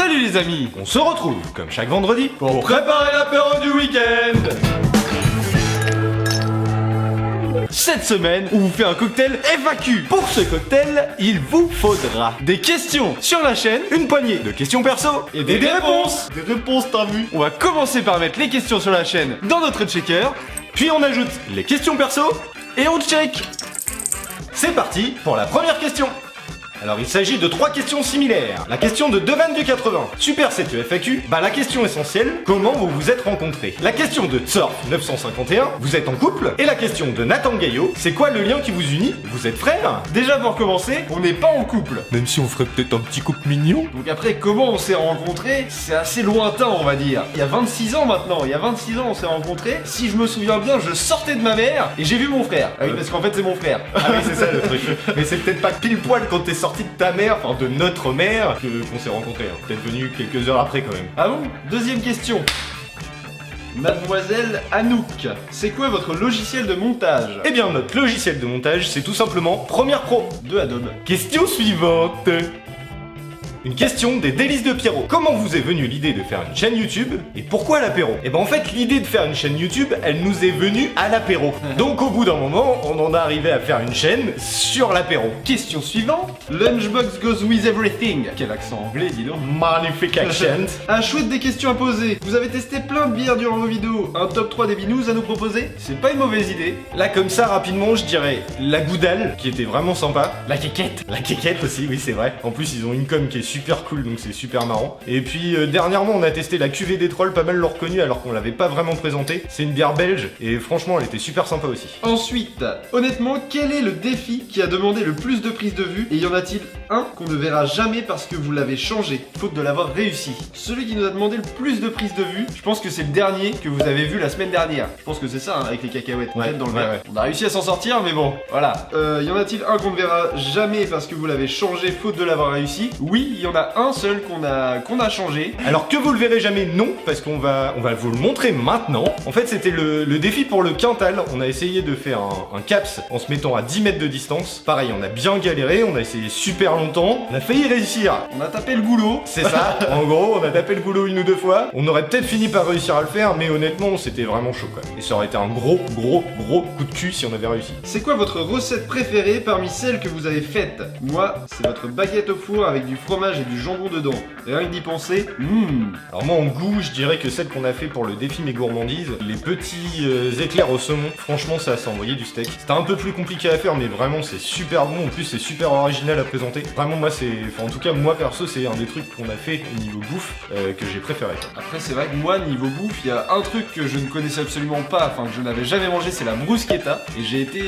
Salut les amis, On se retrouve, comme chaque vendredi, pour préparer l'apéro du week-end. Cette semaine, on vous fait un cocktail FAQ. Pour ce cocktail, il vous faudra des questions sur la chaîne, une poignée de questions perso et des réponses. Des réponses, t'as vu? On va commencer par mettre les questions sur la chaîne dans notre checker, Puis on ajoute les questions perso. et on check. C'est parti pour la première question. Alors il s'agit de 3 questions similaires. La question de Devan du 80. Super c'est FAQ. La question essentielle, comment vous vous êtes rencontrés? La question de Tsorf 951, vous êtes en couple? Et la question de Nathan Gaillot, c'est quoi le lien qui vous unit? Vous êtes frères? Déjà pour commencer, on n'est pas en couple. Même si on ferait peut-être un petit couple mignon. Donc après, comment on s'est rencontrés, c'est assez lointain, on va dire. Il y a 26 ans maintenant, on s'est rencontrés. Si je me souviens bien, je sortais de ma mère et j'ai vu mon frère. Ah oui, parce qu'en fait, c'est mon frère. Ah oui c'est ça le truc. Mais c'est peut-être pas pile poil quand t'es sorti de ta mère, enfin de notre mère, qu'on s'est rencontrés. Peut-être venu quelques heures après quand même. Ah bon? Deuxième question. Mademoiselle Anouk, c'est quoi votre logiciel de montage? Eh bien notre logiciel de montage c'est tout simplement Premiere Pro. De Adobe. Question suivante. Une question des délices de Pierrot. Comment vous est venue l'idée de faire une chaîne YouTube et pourquoi l'apéro? Eh ben en fait l'idée de faire une chaîne YouTube, elle nous est venue à l'apéro. Donc au bout d'un moment, on en est arrivé à faire une chaîne sur l'apéro. Question suivante. Lunchbox goes with everything. Quel accent anglais, dis donc. Magnifique accent. Un chouette des questions à poser. Vous avez testé plein de bières durant vos vidéos. Un top 3 des binous à nous proposer? C'est pas une mauvaise idée. Là comme ça rapidement je dirais la Goudale qui était vraiment sympa. La quéquette. La quéquette aussi, oui c'est vrai. En plus ils ont une com qui est super cool donc c'est super marrant. Et puis dernièrement on a testé la cuvée des trolls, pas mal l'ont reconnue alors qu'on l'avait pas vraiment présentée. C'est une bière belge et franchement elle était super sympa aussi. Ensuite, honnêtement, quel est le défi qui a demandé le plus de prises de vue? Et y en a-t-il un qu'on ne verra jamais parce que vous l'avez changé, faute de l'avoir réussi? Celui qui nous a demandé le plus de prises de vue, je pense que c'est le dernier que vous avez vu la semaine dernière. Je pense que c'est ça, hein, avec les cacahuètes Ouais, dans le verre. ouais. On a réussi à s'en sortir, mais bon, voilà. Y en a-t-il un qu'on ne verra jamais parce que vous l'avez changé, faute de l'avoir réussi? Oui, il y en a un seul qu'on a changé. Alors que vous le verrez jamais, non, parce qu'on va vous le montrer maintenant. En fait, c'était le défi pour le quintal. On a essayé de faire un caps en se mettant à 10 mètres de distance. Pareil, on a bien galéré, on a essayé super longtemps. On a failli réussir. On a tapé le goulot. C'est ça, en gros, on a tapé le boulot une ou deux fois. On aurait peut-être fini par réussir à le faire, mais honnêtement, c'était vraiment chaud quoi. Et ça aurait été un gros coup de cul si on avait réussi. C'est quoi votre recette préférée parmi celles que vous avez faites? Moi, c'est votre baguette au four avec du fromage et du jambon dedans. Rien que d'y penser, Alors moi en goût, je dirais que celle qu'on a fait pour le défi mes gourmandises, les petits éclairs au saumon, franchement ça envoyé du steak. C'était un peu plus compliqué à faire mais vraiment c'est super bon, en plus c'est super original à présenter. Vraiment moi c'est, enfin en tout cas moi perso c'est un des trucs qu'on a fait au niveau bouffe que j'ai préféré. Après c'est vrai que moi niveau bouffe, il y a un truc que je ne connaissais absolument pas, enfin que je n'avais jamais mangé, c'est la bruschetta. Et j'ai été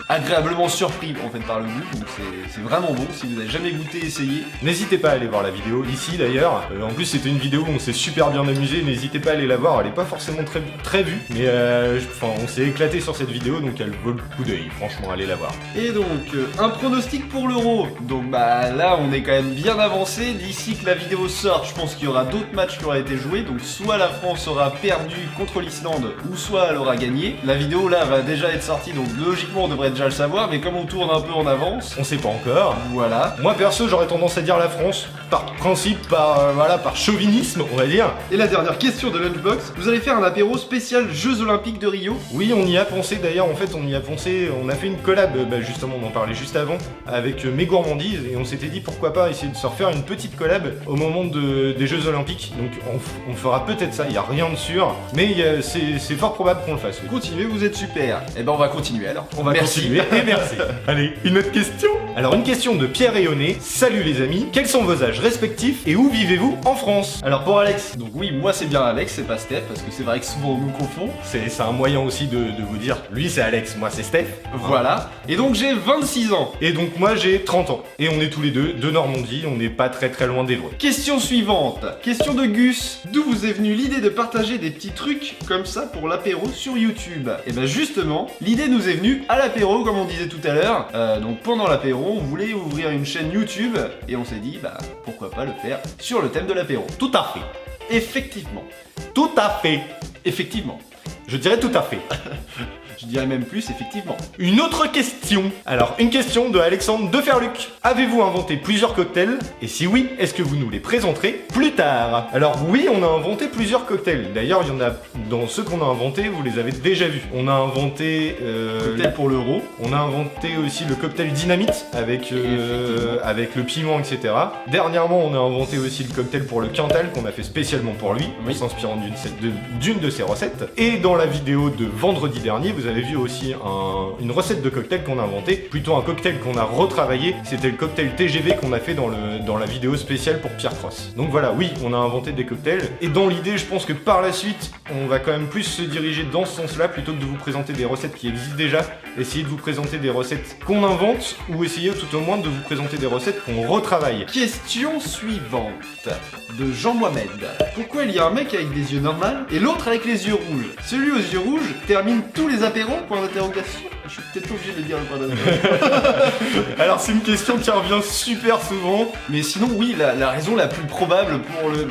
agréablement surpris en fait par le goût, donc c'est vraiment bon. Si vous n'avez jamais goûté, essayez. N'hésitez pas à aller voir la vidéo ici d'ailleurs. En plus c'était une vidéo où on s'est super bien amusé, n'hésitez pas à aller la voir, elle est pas forcément très vue, mais on s'est éclaté sur cette vidéo donc elle vaut le coup d'œil, franchement allez la voir. Et donc un pronostic pour l'Euro. Donc là on est quand même bien avancé, d'ici que la vidéo sort, je pense qu'il y aura d'autres matchs qui auraient été joués, donc soit la France aura perdu contre l'Islande, ou soit elle aura gagné. La vidéo là va déjà être sortie, donc logiquement on devrait déjà le savoir, mais comme on tourne un peu en avance, On sait pas encore. voilà. Moi perso j'aurais tendance à dire la France, par principe, par chauvinisme on va dire. Et la dernière question de Lunchbox, vous allez faire un apéro spécial Jeux Olympiques de Rio? Oui on y a pensé d'ailleurs, en fait on a fait une collab, justement on en parlait juste avant, avec mes gourmandises et on s'était dit pourquoi pas essayer de se refaire une petite collab au moment des Jeux Olympiques. Donc on fera peut-être ça, il n'y a rien de sûr, mais c'est fort probable qu'on le fasse. Oui. Continuez, vous êtes super. Et ben on va continuer alors. On va continuer et merci. Allez, une autre question. Alors une question de Pierre Rayonnet. Salut les amis, quels sont vos âges respectifs et où vivez-vous en France? Alors pour Alex, Donc oui, moi c'est bien Alex, c'est pas Steph, parce que c'est vrai que souvent on nous confond. c'est un moyen aussi de vous dire, lui c'est Alex, moi c'est Steph. Voilà. Et donc j'ai 26 ans. Et donc moi j'ai 30 ans. Et on est tous les deux de Normandie, on n'est pas très loin d'Évreux. Question suivante. Question de Gus. D'où vous est venue l'idée de partager des petits trucs comme ça pour l'apéro sur YouTube? Et ben justement, l'idée nous est venue à l'apéro, comme on disait tout à l'heure. Donc pendant l'apéro, on voulait ouvrir une chaîne YouTube et on s'est dit, pourquoi pas le faire sur le thème de l'apéro. Tout à fait. Effectivement. Tout à fait. Effectivement. Je dirais tout à fait. Je dirais même plus, effectivement. Une autre question. Alors, une question de Alexandre Deferluc. Avez-vous inventé plusieurs cocktails? Et si oui, est-ce que vous nous les présenterez plus tard? Alors oui, on a inventé plusieurs cocktails. D'ailleurs, il y en a dans ceux qu'on a inventés, vous les avez déjà vus. On a inventé Cocktail pour l'euro. on a inventé aussi le cocktail dynamite avec le piment, etc. Dernièrement, on a inventé aussi le cocktail pour le Quintal qu'on a fait spécialement pour lui, en s'inspirant d'une de ses recettes. Et dans la vidéo de vendredi dernier, vous avez vu aussi une recette de cocktail qu'on a inventé, plutôt un cocktail qu'on a retravaillé. C'était le cocktail TGV qu'on a fait dans la vidéo spéciale pour Pierre Cross. Donc voilà, oui, on a inventé des cocktails. Et dans l'idée, je pense que par la suite, on va quand même plus se diriger dans ce sens-là plutôt que de vous présenter des recettes qui existent déjà. Essayer de vous présenter des recettes qu'on invente ou essayer tout au moins de vous présenter des recettes qu'on retravaille. Question suivante de Jean Mohamed. Pourquoi il y a un mec avec des yeux normaux et l'autre avec les yeux rouges? Celui aux yeux rouges termine tous les apéros? Point d'interrogation. Je suis peut-être pas obligé de le dire le point d'interrogation. Alors c'est une question qui revient super souvent. Mais sinon oui, la raison la plus probable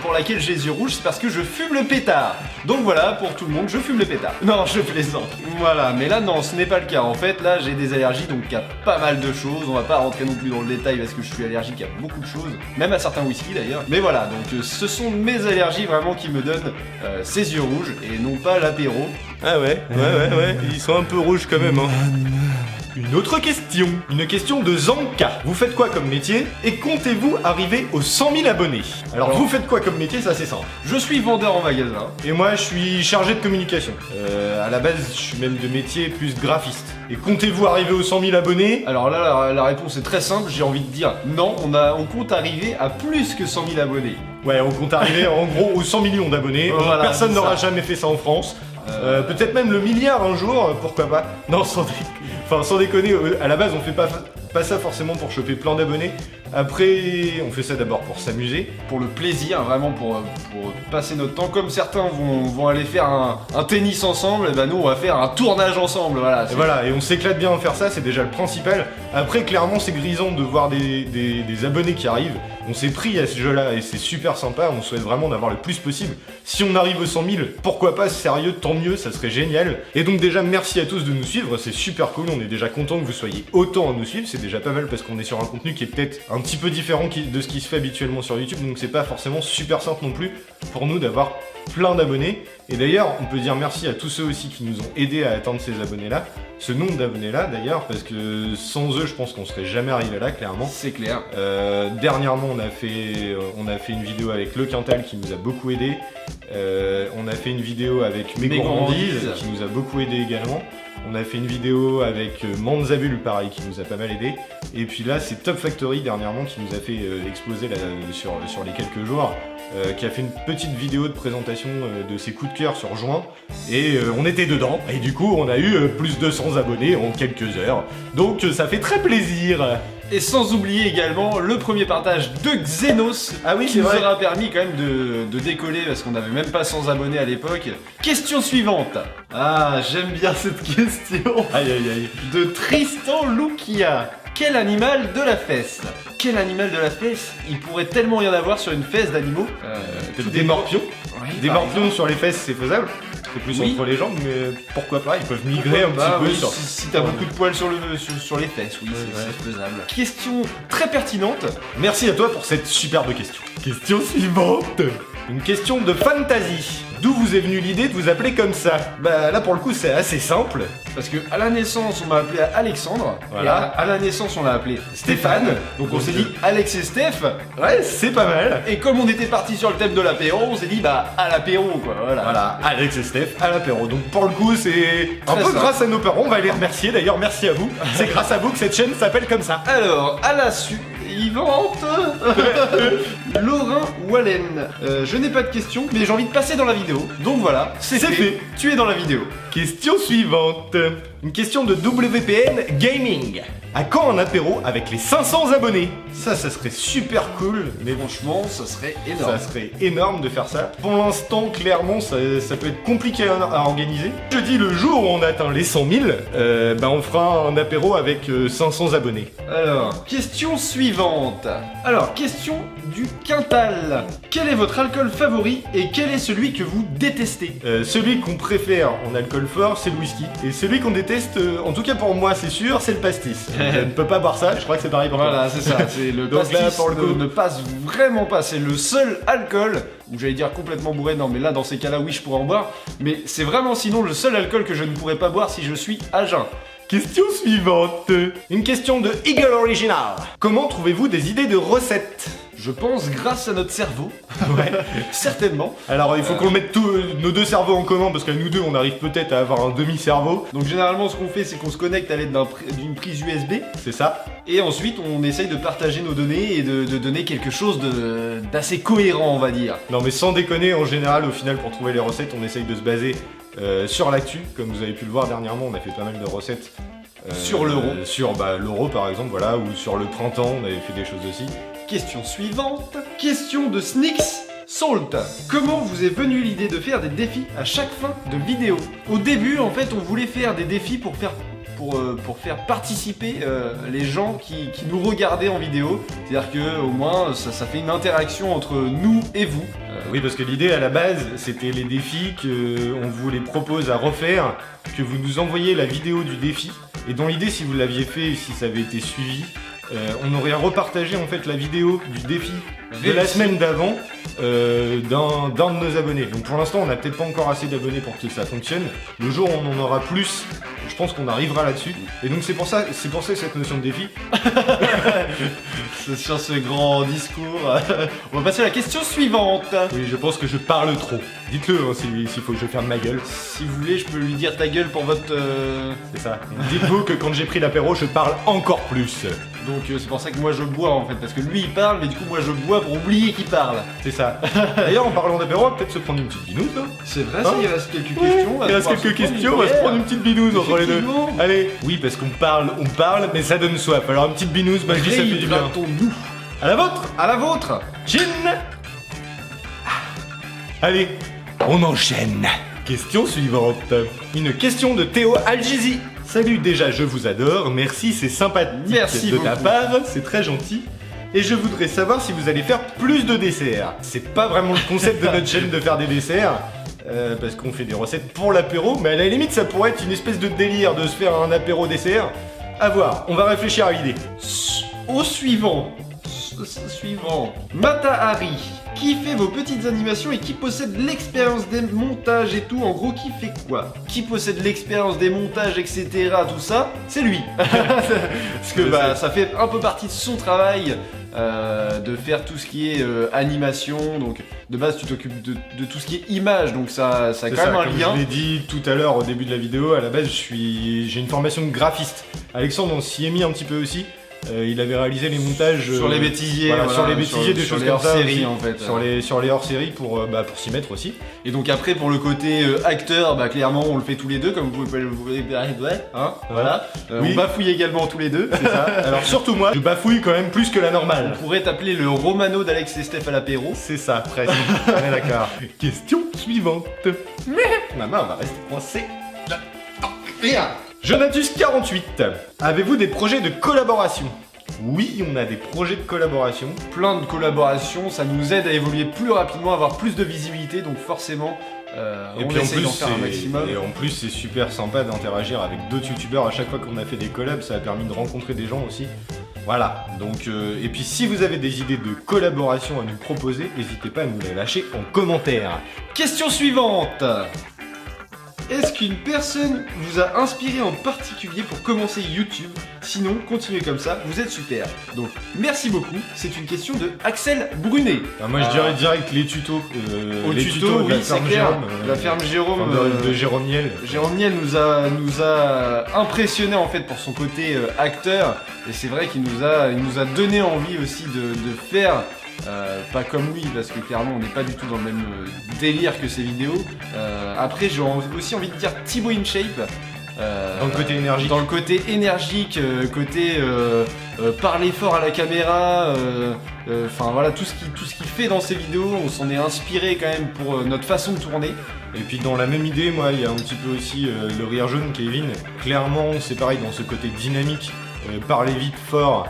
pour laquelle j'ai les yeux rouges, c'est parce que je fume le pétard. Donc voilà, pour tout le monde, je fume le pétard. Non, je plaisante. Voilà, mais là non, ce n'est pas le cas. En fait, là j'ai des allergies, donc il y a pas mal de choses. On va pas rentrer non plus dans le détail parce que je suis allergique à beaucoup de choses, même à certains whisky d'ailleurs. Mais voilà, donc ce sont mes allergies vraiment qui me donnent ces yeux rouges et non pas l'apéro. Ah ouais, ils sont un peu rouges quand même, hein. Une autre question. Une question de Zanka. Vous faites quoi comme métier et comptez-vous arriver aux 100 000 abonnés? Alors vous faites quoi comme métier? C'est assez simple. Je suis vendeur en magasin. Et moi je suis chargé de communication. À la base je suis même de métier plus graphiste. Et comptez-vous arriver aux 100 000 abonnés? Alors là la réponse est très simple, j'ai envie de dire non, on compte arriver à plus que 100 000 abonnés. Ouais, on compte arriver en gros aux 100 millions d'abonnés. Voilà, personne n'aura ça. jamais fait ça en France. Peut-être même le milliard un jour, pourquoi pas. Non, sans déconner, à la base on fait pas ça forcément pour choper plein d'abonnés. Après, on fait ça d'abord pour s'amuser. Pour le plaisir, vraiment pour passer notre temps. Comme certains vont aller faire un tennis ensemble, et ben nous on va faire un tournage ensemble. Voilà, Et voilà, et on s'éclate bien à faire ça, c'est déjà le principal. Après, clairement, c'est grisant de voir des abonnés qui arrivent. On s'est pris à ce jeu-là et c'est super sympa. On souhaite vraiment d'avoir le plus possible. Si on arrive aux 100 000, pourquoi pas, sérieux, tant mieux, ça serait génial. Et donc déjà, merci à tous de nous suivre, c'est super cool. On est déjà content que vous soyez autant à nous suivre. C'est déjà pas mal parce qu'on est sur un contenu qui est peut-être un petit peu différent de ce qui se fait habituellement sur YouTube. Donc c'est pas forcément super simple non plus pour nous d'avoir plein d'abonnés. Et d'ailleurs, on peut dire merci à tous ceux aussi qui nous ont aidés à atteindre ces abonnés-là. Ce nombre d'abonnés-là, d'ailleurs, parce que sans eux, je pense qu'on serait jamais arrivé là, clairement. C'est clair. Dernièrement, on a fait une vidéo avec Le Quintal qui nous a beaucoup aidé. On a fait une vidéo avec Mes Gourmandises qui nous a beaucoup aidé également. On a fait une vidéo avec Manzabul, pareil, qui nous a pas mal aidé. Et puis là, c'est Top Factory dernièrement qui nous a fait exploser là, sur les quelques jours. Qui a fait une petite vidéo de présentation de ses coups de cœur sur juin. Et on était dedans. Et du coup, on a eu plus de 100 abonnés en quelques heures. Donc ça fait très plaisir. Et sans oublier également le premier partage de Xenos. Ah oui, qui c'est nous vrai. aura permis quand même de décoller parce qu'on n'avait même pas 100 abonnés à l'époque. Question suivante. Ah, j'aime bien cette question. Aïe aïe aïe. De Tristan Loukia. Quel animal de la fesse? Quel animal de la fesse? Il pourrait tellement rien avoir sur une fesse d'animaux. Des morpions. Oui, Des par morpions sur les fesses, c'est faisable. C'est plus Oui. entre les jambes, mais pourquoi pas, ils peuvent migrer un Bah petit peu oui, sur... si t'as beaucoup de poils sur les fesses, oui, c'est faisable. Question très pertinente. Merci à toi pour cette superbe question. Question suivante. Une question de fantasy. D'où vous est venue l'idée de vous appeler comme ça? Bah là pour le coup c'est assez simple. Parce que à la naissance on m'a appelé Alexandre, Voilà. et à la naissance on l'a appelé Stéphane, donc on s'est dit Alex et Steph, Ouais, c'est pas mal. et comme on était parti sur le thème de l'apéro, on s'est dit bah à l'apéro quoi, voilà. Voilà, Alex et Steph à l'apéro. Donc pour le coup c'est un Très peu simple. grâce à nos parents, on va les remercier d'ailleurs, merci à vous. C'est grâce à vous que cette chaîne s'appelle comme ça. Alors, à la suivante, Laurent Wallen. Je n'ai pas de questions, mais j'ai envie de passer dans la vidéo. Donc voilà, c'est C'est fait. Tu es dans la vidéo. Question suivante. Une question de WPN Gaming. À quand un apéro avec les 500 abonnés? Ça serait super cool, mais bon, Franchement, ça serait énorme. ça serait énorme de faire ça. Pour l'instant, clairement, ça peut être compliqué à organiser. Je dis, le jour où on atteint les 100 000, on fera un apéro avec 500 abonnés. Alors, question suivante. Alors, question du quintal. Quel est votre alcool favori et quel est celui que vous détestez? Celui qu'on préfère en alcool fort, c'est le whisky. Et celui qu'on déteste, en tout cas pour moi, c'est sûr, c'est le pastis. Je ne peux pas boire ça, je crois que c'est pareil pour toi. Voilà, c'est ça. C'est le Donc là, pastis pour le coup- ne passe vraiment pas. C'est le seul alcool où j'allais dire complètement bourré. Non, mais là, dans ces cas-là, oui, je pourrais en boire. Mais c'est vraiment sinon le seul alcool que je ne pourrais pas boire si je suis à jeun. Question suivante. Une question de Eagle Original. Comment trouvez-vous des idées de recettes? Je pense grâce à notre cerveau. Ouais. Certainement. Alors il faut qu'on mette tous nos deux cerveaux en commun parce qu'à nous deux on arrive peut-être à avoir un demi-cerveau. Donc généralement ce qu'on fait c'est qu'on se connecte à l'aide d'une prise USB C'est ça. et ensuite on essaye de partager nos données et de donner quelque chose d'assez cohérent on va dire. Non mais sans déconner, en général au final pour trouver les recettes on essaye de se baser sur l'actu. Comme vous avez pu le voir dernièrement on a fait pas mal de recettes. Sur l'euro. Sur l'euro par exemple, voilà, ou sur le printemps on avait fait des choses aussi. Question suivante. Question de Snicks Salt. Comment vous est venue l'idée de faire des défis à chaque fin de vidéo? Au début en fait on voulait faire des défis pour faire participer les gens qui nous regardaient en vidéo. C'est-à-dire que au moins ça fait une interaction entre nous et vous. Oui, parce que l'idée à la base, c'était les défis qu'on vous les propose à refaire, que vous nous envoyez la vidéo du défi, et dans l'idée, si vous l'aviez fait, si ça avait été suivi, on aurait repartagé en fait la vidéo du défi de la semaine d'avant d'un de nos abonnés. Donc pour l'instant, on n'a peut-être pas encore assez d'abonnés pour que ça fonctionne. Le jour où on en aura plus, je pense qu'on arrivera là-dessus. Et donc c'est pour ça cette notion de défi. Sur ce grand discours, on va passer à la question suivante. Oui, je pense que je parle trop. Dites-le hein, s'il faut que je ferme ma gueule. Si vous voulez, je peux lui dire ta gueule pour votre... C'est ça. Dites-vous que quand j'ai pris l'apéro, je parle encore plus. Donc c'est pour ça que moi je bois en fait, parce que lui il parle, mais du coup moi je bois pour oublier qu'il parle. C'est ça. D'ailleurs, en parlant d'apéro, on va peut-être se prendre une petite binouse, non? C'est vrai, ça, Hein? il reste quelques Oui, questions. il reste quelques questions, on va se prendre une petite binouse entre les deux. Effectivement. Allez. Oui, parce qu'on parle, mais ça donne soif. Alors une petite binouse, bah je dis ça fait du bien. Réhydratons-nous. À la vôtre. À la vôtre. Chin. Allez, on enchaîne. Question suivante. Une question de Théo Algizi. Salut, déjà je vous adore, merci, c'est sympathique Merci de ta beaucoup. part, c'est très gentil. Et je voudrais savoir si vous allez faire plus de desserts. C'est pas vraiment le concept de notre chaîne de faire des desserts, parce qu'on fait des recettes pour l'apéro, mais à la limite ça pourrait être une espèce de délire de se faire un apéro dessert. À voir, on va réfléchir à l'idée. Au suivant. Suivant. Matahari. Qui fait vos petites animations et qui possède l'expérience des montages et tout. En gros, qui fait quoi? Qui possède l'expérience des montages, etc. Tout ça, c'est lui. Parce que bah, ça fait un peu partie de son travail de faire tout ce qui est animation. Donc de base, tu t'occupes de tout ce qui est image. Donc ça a quand même un comme lien. je l'ai dit tout à l'heure au début de la vidéo, à la base j'ai une formation de graphiste. Alexandre on s'y est mis un petit peu aussi. Il avait réalisé les montages Sur les bêtisiers, voilà, voilà, sur les bêtisiers, des sur choses les comme ça hors-séries, aussi. en fait. Sur les hors-séries pour s'y mettre aussi. Et donc après pour le côté acteur, bah clairement on le fait tous les deux comme vous pouvez le voir, ouais, hein, voilà. Oui. On bafouille également tous les deux. C'est ça. Alors surtout moi, je bafouille quand même plus que la On normale. pourrait t'appeler le Romano d'Alex et Steph à l'apéro. C'est ça, presque. On est d'accord. Question suivante. Ma main va rester coincée. Jonatus48. Avez-vous des projets de collaboration? Oui, on a des projets de collaboration. Plein de collaborations, ça nous aide à évoluer plus rapidement, avoir plus de visibilité, donc forcément Et on puis en essaye plus, d'en faire un maximum. et en plus, c'est super sympa d'interagir avec d'autres youtubeurs. À chaque fois qu'on a fait des collabs, ça a permis de rencontrer des gens aussi. Voilà, donc et puis si vous avez des idées de collaboration à nous proposer, n'hésitez pas à nous les lâcher en commentaire. Question suivante. Est-ce qu'une personne vous a inspiré en particulier pour commencer YouTube? Sinon, continuez comme ça, vous êtes super. Donc, merci beaucoup. C'est une question de Axel Brunet. Moi je dirais direct les tutos. Au les tuto, tutos de oui, la c'est ferme clair. Jérôme. La ferme Jérôme. De Jérôme Niel. Jérôme Niel nous a impressionné en fait pour son côté acteur. Et c'est vrai qu'il nous a donné envie aussi de faire. Pas comme lui parce que clairement on n'est pas du tout dans le même délire que ses vidéos. Après j'ai aussi envie de dire Thibaut InShape Dans le côté énergique. Dans le côté énergique, côté parler fort à la caméra, enfin voilà, tout ce qu'il fait dans ses vidéos, on s'en est inspiré quand même pour notre façon de tourner. Et puis dans la même idée, moi, il y a un petit peu aussi le rire jaune, Kevin. Clairement, c'est pareil dans ce côté dynamique, parler vite, fort,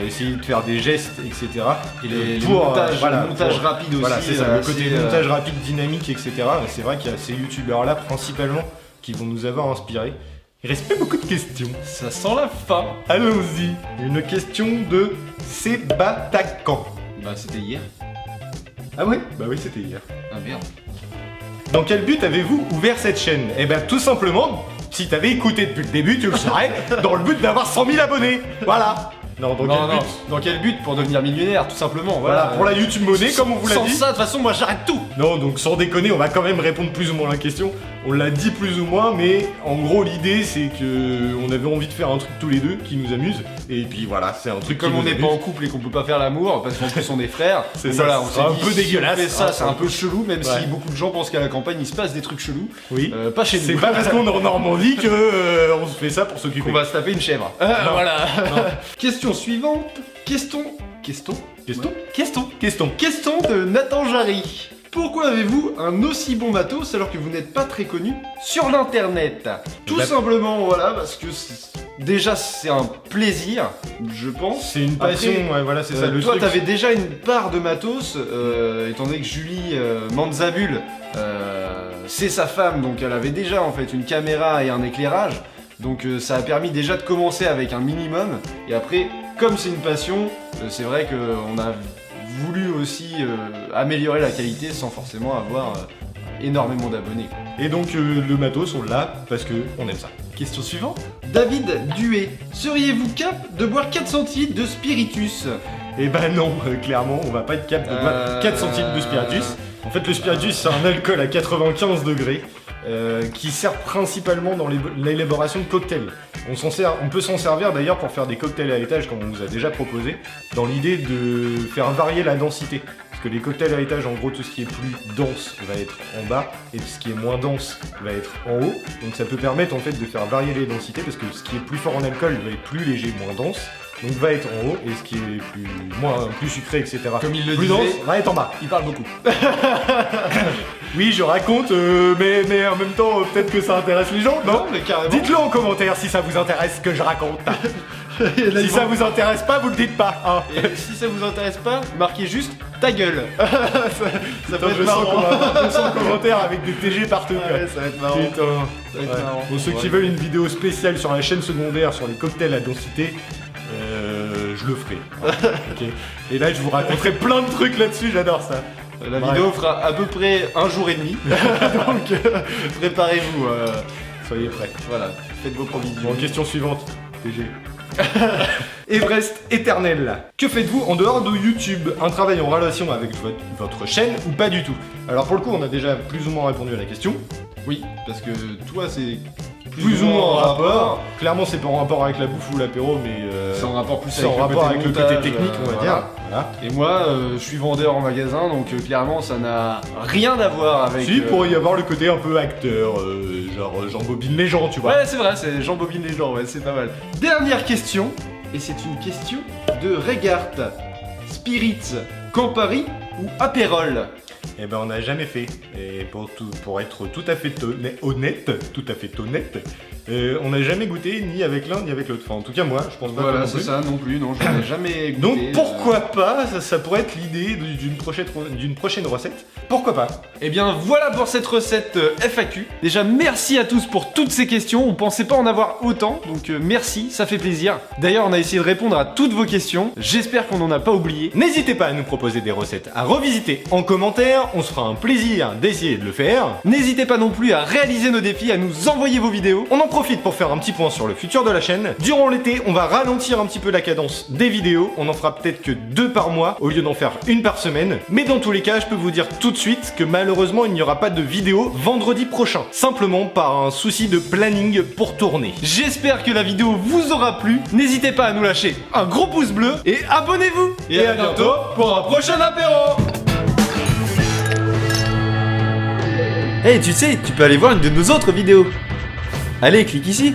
essayer de faire des gestes, etc. Et les montages, le montage rapide aussi. Voilà, c'est ça, le côté montage rapide, dynamique, etc. C'est vrai qu'il y a ces youtubeurs-là, principalement, qui vont nous avoir inspirés. Il reste pas beaucoup de questions. Ça sent la fin. Allons-y. Une question de Sébatacan. Bah c'était hier. Ah ouais? Bah oui, c'était hier. Ah merde. Dans quel but avez-vous ouvert cette chaîne? Eh ben tout simplement, si t'avais écouté depuis le début, tu le saurais, dans le but d'avoir 100 000 abonnés. Voilà. Non, dans quel but? Pour devenir millionnaire, tout simplement. Voilà, pour la YouTube monnaie, comme on vous l'a dit. Sans ça, de toute façon, moi j'arrête tout. Non, donc sans déconner, on va quand même répondre plus ou moins à la question. On l'a dit plus ou moins, mais en gros l'idée c'est que on avait envie de faire un truc tous les deux qui nous amuse. Et puis voilà, c'est un truc comme qui on nous n'est amuse. pas en couple et qu'on peut pas faire l'amour, parce qu'en plus on est frères. C'est donc ça, voilà, on c'est s'est un dit, peu si dégueulasse. on fait ça, Ah, c'est un peu chelou, même ouais. si beaucoup de gens pensent qu'à la campagne il se passe des trucs chelous. Oui. Pas chez nous. C'est pas parce qu'on est en Normandie que on se fait ça pour s'occuper. qu'on va se taper une chèvre. Voilà. Question suivante. Question de Nathan Jarry. Pourquoi avez-vous un aussi bon matos alors que vous n'êtes pas très connu sur l'internet? Tout simplement, voilà, parce que déjà c'est un plaisir, je pense. C'est une passion, Après, ouais, voilà, c'est ça. Le toi, truc, t'avais déjà une part de matos, étant donné que Julie Manzabul, c'est sa femme, donc elle avait déjà en fait une caméra et un éclairage. Donc ça a permis déjà de commencer avec un minimum. Et après, comme c'est une passion, c'est vrai qu'on a voulu aussi améliorer la qualité sans forcément avoir énormément d'abonnés. Et donc le matos, on l'a parce que on aime ça. Question suivante. David Duet. Seriez-vous cap de boire 4 centilitres de spiritus? Eh ben non, clairement, on va pas être capable de boire 4 centilitres de spiritus. En fait, le spiritus, c'est un alcool à 95 degrés qui sert principalement dans l'élaboration de cocktails. On peut s'en servir d'ailleurs pour faire des cocktails à étage, comme on vous a déjà proposé, dans l'idée de faire varier la densité. Parce que les cocktails à étage, en gros, tout ce qui est plus dense va être en bas, et ce qui est moins dense va être en haut. Donc ça peut permettre en fait de faire varier les densités, parce que ce qui est plus fort en alcool va être plus léger, moins dense. Donc va être en haut, et ce qui est plus sucré, etc. Comme il le plus disait, dense va être en bas. Il parle beaucoup. Oui, je raconte, mais en même temps, peut-être que ça intéresse les gens, non? Mais carrément. Dites-le en commentaire si ça vous intéresse ce que je raconte. Si ça vous intéresse pas, vous le dites pas. Hein. Et si ça vous intéresse pas, marquez juste ta gueule. ça peut être marrant marrant. qu'on va avoir 200 commentaires avec des TG partout. quoi. Ouais, ça va être marrant. Putain. Ça va être Ouais. marrant. Pour ceux qui Ouais. veulent une vidéo spéciale sur la chaîne secondaire sur les cocktails à densité, je le ferai. Ok. Et là, je vous raconterai plein de trucs là-dessus, j'adore ça. La Bref. vidéo fera à peu près 1 jour et demi. Donc préparez-vous. Soyez prêts. Voilà, faites vos provisions. Bon, question suivante. TG. Everest éternel. Que faites-vous en dehors de YouTube? Un travail en relation avec votre chaîne ou pas du tout? Alors pour le coup, on a déjà plus ou moins répondu à la question. Oui, parce que toi c'est Plus ou moins en rapport. Clairement, c'est pas en rapport avec la bouffe ou l'apéro, mais C'est en rapport plus c'est avec en rapport avec le côté montage, technique, on va voilà. dire. Voilà. Et moi, je suis vendeur en magasin, donc clairement ça n'a rien à voir avec. Si, il pourrait y avoir le côté un peu acteur, genre j'embobine les gens, tu vois. Ouais, c'est vrai, c'est Jean Bobine les gens, ouais, c'est pas mal. Dernière question, et c'est une question de Regard. Spirits, Campari ou Apérol? Eh ben on n'a jamais fait. Et pour être tout à fait honnête, on n'a jamais goûté ni avec l'un ni avec l'autre. Enfin, en tout cas moi, je pense pas. Voilà, non c'est plus. ça, non plus, non, j'en ai jamais goûté. Donc pourquoi pas, ça pourrait être l'idée d'une prochaine recette. Pourquoi pas? Eh bien voilà pour cette recette FAQ. Déjà merci à tous pour toutes ces questions, on pensait pas en avoir autant, donc merci, ça fait plaisir. D'ailleurs on a essayé de répondre à toutes vos questions, j'espère qu'on n'en a pas oublié. N'hésitez pas à nous proposer des recettes à revisiter en commentaire, on se fera un plaisir d'essayer de le faire. N'hésitez pas non plus à réaliser nos défis, à nous envoyer vos vidéos. On en profite pour faire un petit point sur le futur de la chaîne. Durant l'été, on va ralentir un petit peu la cadence des vidéos. On en fera peut-être que 2 par mois au lieu d'en faire 1 par semaine. Mais dans tous les cas, je peux vous dire tout de suite que malheureusement, il n'y aura pas de vidéo vendredi prochain. Simplement par un souci de planning pour tourner. J'espère que la vidéo vous aura plu. N'hésitez pas à nous lâcher un gros pouce bleu et abonnez-vous. Et à bientôt pour un prochain apéro. Hey, tu sais, tu peux aller voir une de nos autres vidéos. Allez, clique ici.